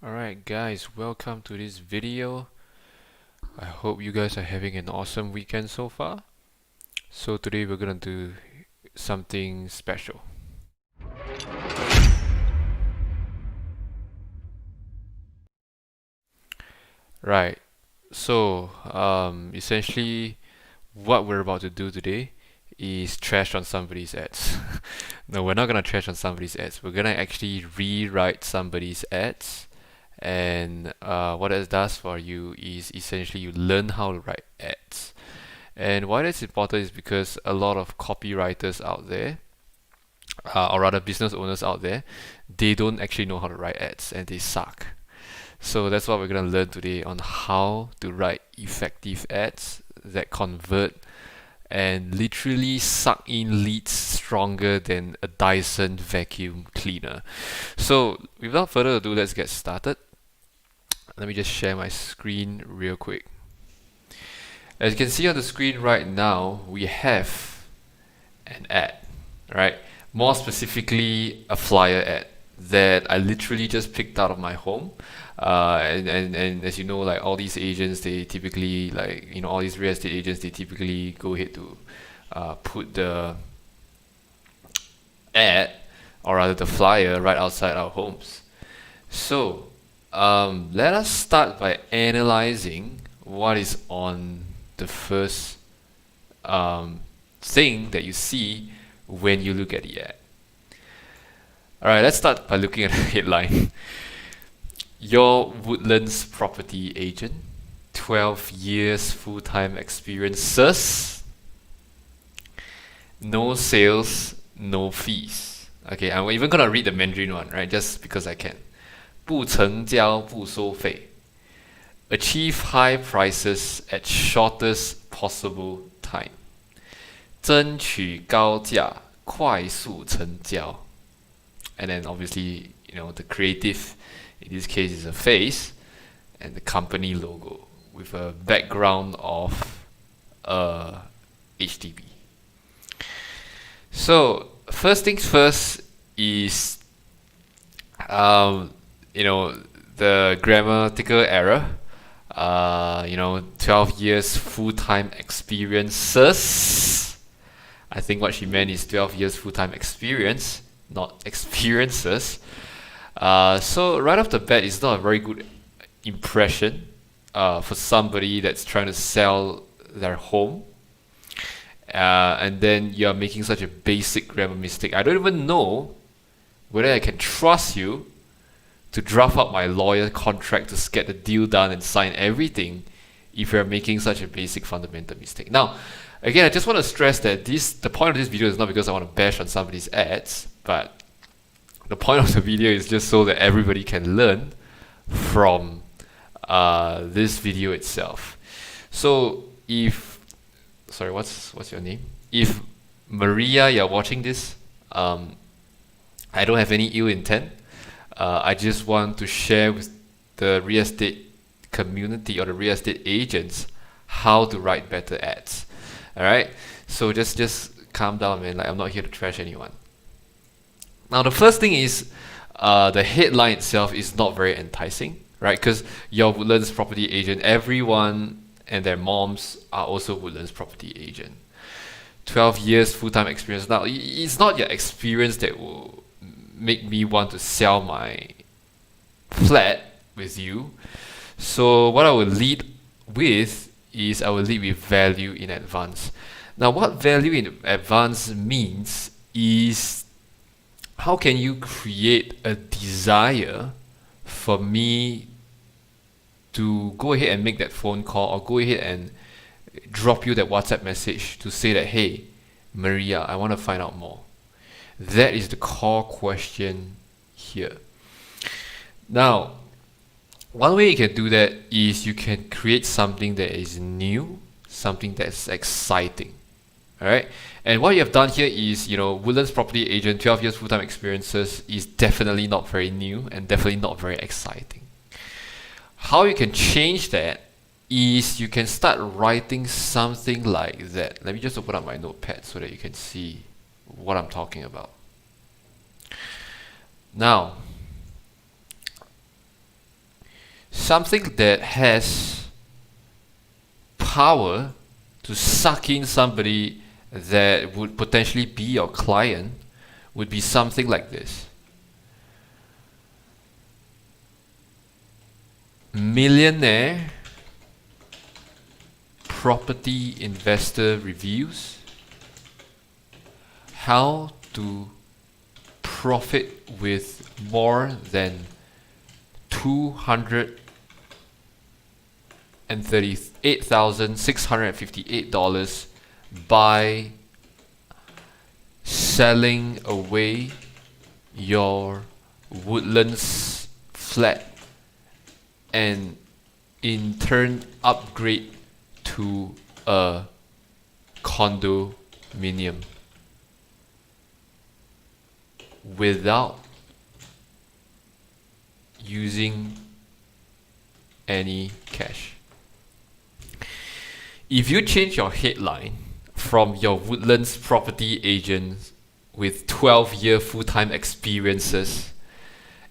Alright guys, welcome to this video. I hope you guys are having an awesome weekend so far. So today we're gonna do something special. Right, so essentially what we're about to do today is trash on somebody's ads. No, we're not gonna trash on somebody's ads. We're gonna actually rewrite somebody's ads. And what that does for you is essentially you learn how to write ads. And why that's important is because a lot of copywriters out there, or rather business owners out there, they don't actually know how to write ads and they suck. So that's what we're going to learn today on how to write effective ads that convert and literally suck in leads stronger than a Dyson vacuum cleaner. So without further ado, let's get started. Let me just share my screen real quick. As you can see on the screen right now, we have an ad, right? More specifically, a flyer ad that I literally just picked out of my home. And as you know, like all these agents, they typically all these real estate agents, they typically go ahead to put the ad, or rather the flyer, right outside our homes. So let us start by analyzing what is on the first thing that you see when you look at the ad. Alright, let's start by looking at the headline. Your Woodlands property agent, 12 years full-time experiences, no sales, no fees. Okay, I'm even gonna read the Mandarin one, right? Just because I can. 不成交不收费. Achieve high prices at shortest possible time. 争取高价快速成交. And then obviously, the creative in this case is a face and the company logo with a background of HDB. So first things first is the grammatical error. 12 years full-time experiences. I think what she meant is 12 years full-time experience, not experiences. So right off the bat, it's not a very good impression for somebody that's trying to sell their home. And then you're making such a basic grammar mistake. I don't even know whether I can trust you to draft up my lawyer contract to get the deal done and sign everything if you're making such a basic fundamental mistake. Now, again, I just want to stress that the point of this video is not because I want to bash on somebody's ads, but the point of the video is just so that everybody can learn from this video itself. So sorry, what's your name? If Maria, you're watching this, I don't have any ill intent. I just want to share with the real estate community or the real estate agents how to write better ads. Alright, so just calm down, man. Like, I'm not here to trash anyone. Now the first thing is the headline itself is not very enticing, right? Because your Woodlands property agent, everyone and their moms are also Woodlands property agent. 12 years full-time experience. Now it's not your experience that will make me want to sell my flat with you. So what I will lead with is I will lead with value in advance. Now what value in advance means is how can you create a desire for me to go ahead and make that phone call or go ahead and drop you that WhatsApp message to say that, hey, Maria, I want to find out more. That is the core question here. Now, one way you can do that is you can create something that is new, something that's exciting. Alright? And what you have done here is, Woodlands property agent, 12 years full-time experiences is definitely not very new and definitely not very exciting. How you can change that is you can start writing something like that. Let me just open up my notepad so that you can see what I'm talking about. Now, something that has power to suck in somebody that would potentially be your client would be something like this. Millionaire property investor reviews. How to profit with more than $238,658 by selling away your Woodlands flat and in turn upgrade to a condominium without using any cash. If you change your headline from your Woodlands property agent with 12-year full-time experiences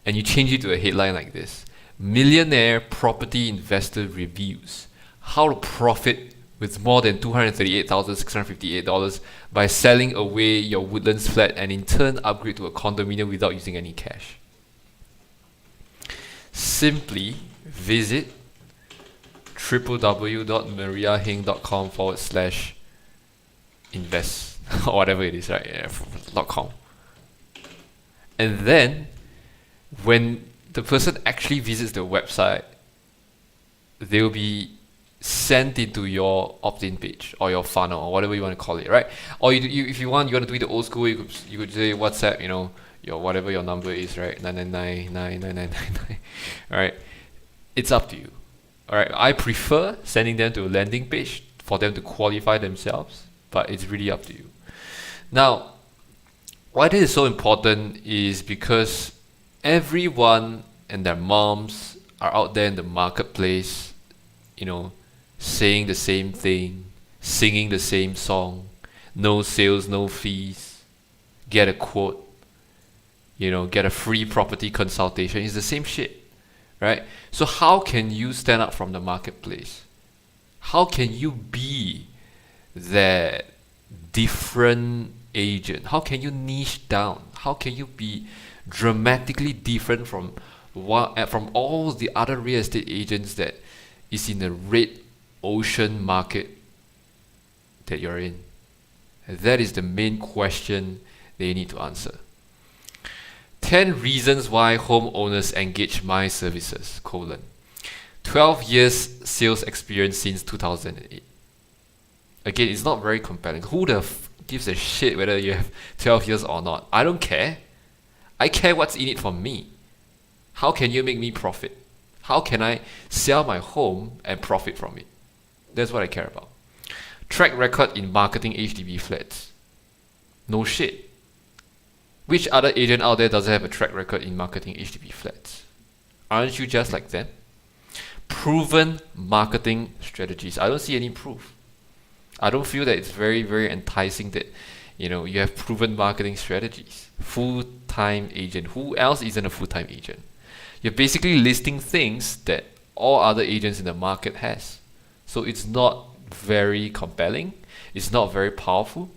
and you change it to a headline like this: Millionaire property investor reviews how to profit with more than $238,658 by selling away your Woodlands flat and in turn upgrade to a condominium without using any cash. Simply visit www.mariaheng.com/invest or whatever it is, right? Yeah, .com. And then when the person actually visits the website, they'll be sent into your opt-in page or your funnel or whatever you want to call it, right? Or if you want to do it the old school, you could say WhatsApp, your whatever your number is, right? 999-99999. All right, it's up to you. All right, I prefer sending them to a landing page for them to qualify themselves, but it's really up to you. Now, why this is so important is because everyone and their moms are out there in the marketplace, saying the same thing, singing the same song, no sales, no fees, get a quote, get a free property consultation. It's the same shit, right? So how can you stand up from the marketplace? How can you be that different agent? How can you niche down? How can you be dramatically different from all the other real estate agents that is in the red ocean market that you're in? That is the main question they need to answer. 10 reasons why homeowners engage my services, 12 years sales experience since 2008. Again, it's not very compelling. Who the gives a shit whether you have 12 years or not? I don't care. I care what's in it for me. How can you make me profit? How can I sell my home and profit from it? That's what I care about. Track record in marketing HDB flats. No shit. Which other agent out there doesn't have a track record in marketing HDB flats? Aren't you just like them? Proven marketing strategies. I don't see any proof. I don't feel that it's very, very enticing that you have proven marketing strategies. Full-time agent. Who else isn't a full-time agent? You're basically listing things that all other agents in the market has. So it's not very compelling. It's not very powerful.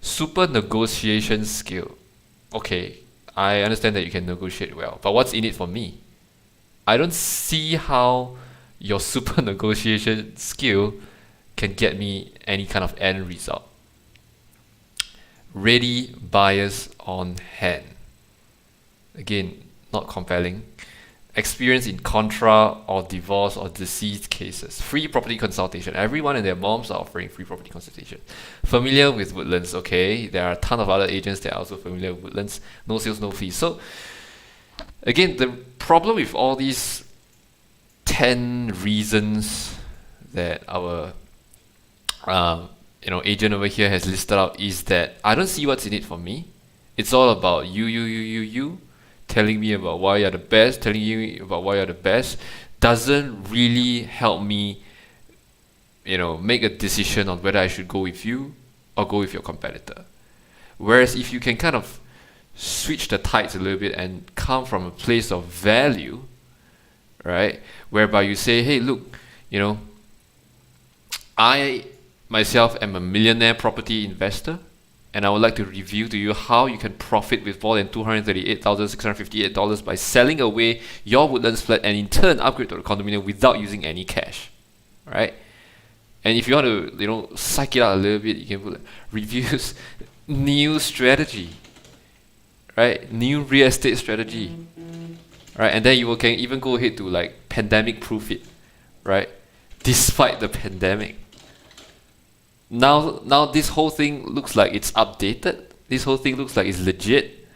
Super negotiation skill. Okay, I understand that you can negotiate well, but what's in it for me? I don't see how your super negotiation skill can get me any kind of end result. Ready buyers on hand. Again, not compelling. Experience in contra or divorce or deceased cases. Free property consultation. Everyone and their moms are offering free property consultation. Familiar with Woodlands. Okay, there are a ton of other agents that are also familiar with Woodlands. No sales, no fees. So again, the problem with all these 10 reasons that our agent over here has listed out is that I don't see what's in it for me. It's all about you, telling me about why you're the best, telling you about why you're the best, doesn't really help me, make a decision on whether I should go with you or go with your competitor. Whereas if you can kind of switch the tides a little bit and come from a place of value, right? Whereby you say, hey, look, you know, I myself am a millionaire property investor, and I would like to review to you how you can profit with more than $238,658 by selling away your Woodlands flat and in turn upgrade to the condominium without using any cash, right? And if you want to, you know, psych it out a little bit, you can put like, reviews, new strategy, right? New real estate strategy, right? And then you can even go ahead to like pandemic proof it, right? Despite the pandemic. Now this whole thing looks like it's updated. This whole thing looks like it's legit,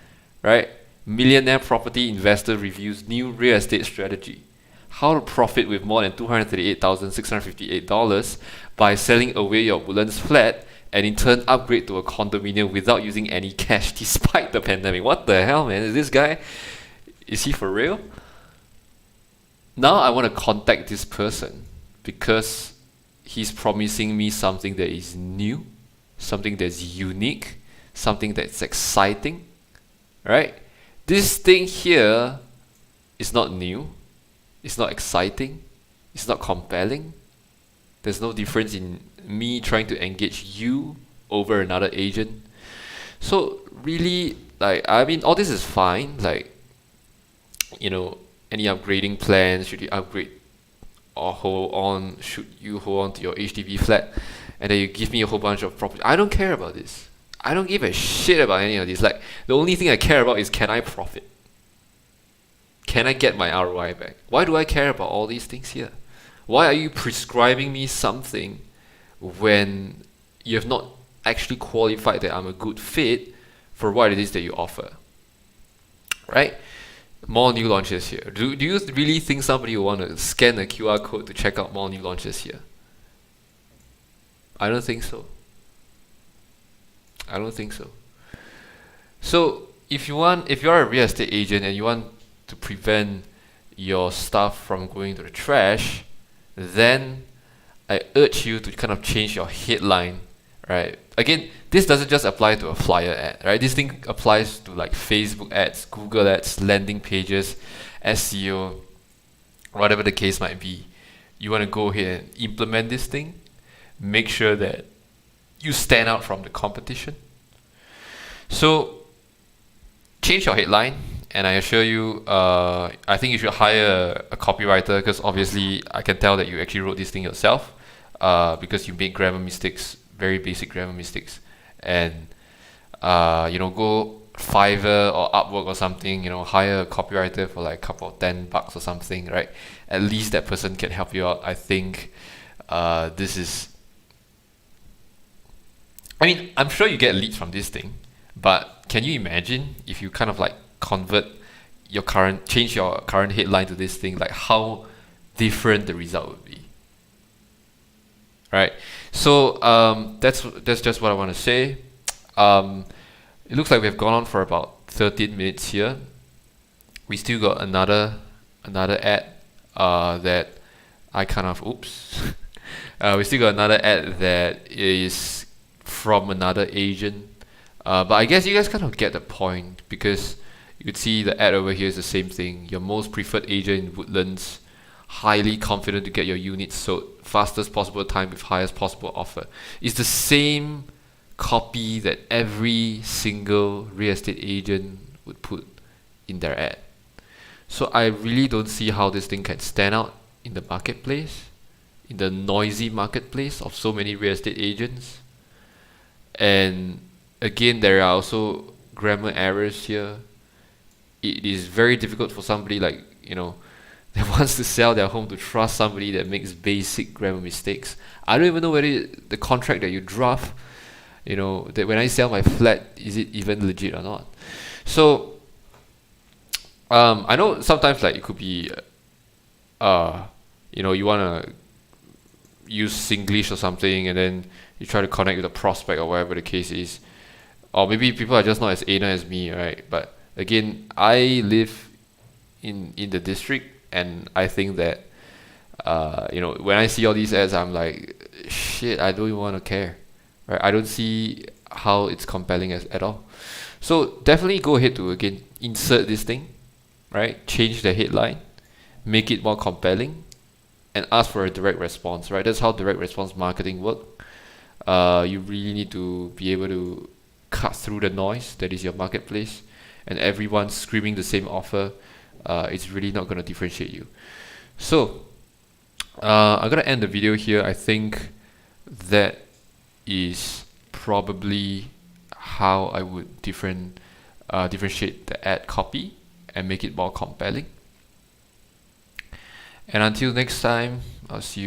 right? Millionaire property investor reviews new real estate strategy. How to profit with more than $238,658 by selling away your Woodlands flat and in turn upgrade to a condominium without using any cash despite the pandemic. What the hell, man? Is this guy, is he for real? Now I want to contact this person because he's promising me something that is new, something that's unique, something that's exciting, right? This thing here is not new, it's not exciting, it's not compelling. There's no difference in me trying to engage you over another agent. So really, like, I mean, all this is fine, like, you know, any upgrading plans, should you upgrade or should you hold on to your HDB flat, and then you give me a whole bunch of property. I don't care about this. I don't give a shit about any of this. Like, the only thing I care about is, can I profit? Can I get my ROI back? Why do I care about all these things here? Why are you prescribing me something when you have not actually qualified that I'm a good fit for what it is that you offer? Right? More new launches here. Do you really think somebody will want to scan a QR code to check out more new launches here? I don't think so. I don't think so. So if you're a real estate agent and you want to prevent your stuff from going to the trash, then I urge you to kind of change your headline, right? Again, this doesn't just apply to a flyer ad, right? This thing applies to like Facebook ads, Google ads, landing pages, SEO, whatever the case might be. You want to go ahead and implement this thing, make sure that you stand out from the competition. So change your headline, and I assure you, I think you should hire a copywriter, because obviously I can tell that you actually wrote this thing yourself, because you made grammar mistakes, very basic grammar mistakes, and you know, go Fiverr or Upwork or something, you know, hire a copywriter for like a couple of $10 or something, right? At least that person can help you out. I think this is, I mean, I'm sure you get leads from this thing, but can you imagine if you kind of like change your current headline to this thing, like how different the result would be, right? So that's just what I want to say. It looks like we've gone on for about 13 minutes here. We still got another ad that I kind of we still got another ad that is from another agent, but I guess you guys kind of get the point, because you could see the ad over here is the same thing. Your most preferred agent in Woodlands, highly confident to get your units sold fastest possible time with highest possible offer. It's the same copy that every single real estate agent would put in their ad. So I really don't see how this thing can stand out in the marketplace, in the noisy marketplace of so many real estate agents. And again, there are also grammar errors here. It is very difficult for somebody like, you know, that wants to sell their home to trust somebody that makes basic grammar mistakes. I don't even know whether the contract that you draft, you know, that when I sell my flat, is it even legit or not? So I know sometimes like it could be you know, you want to use Singlish or something, and then you try to connect with a prospect or whatever the case is, or maybe people are just not as anal as me, right? But again, I live in the district, and I think that you know, when I see all these ads, I'm like, shit, I don't even want to care, right? I don't see how it's compelling at all. So definitely go ahead to, again, insert this thing, right? Change the headline, make it more compelling, and ask for a direct response, right? That's how direct response marketing work. You really need to be able to cut through the noise that is your marketplace, and everyone screaming the same offer. It's really not going to differentiate you. So I'm going to end the video here. I think that is probably how I would differentiate the ad copy and make it more compelling. And until next time, I'll see you guys.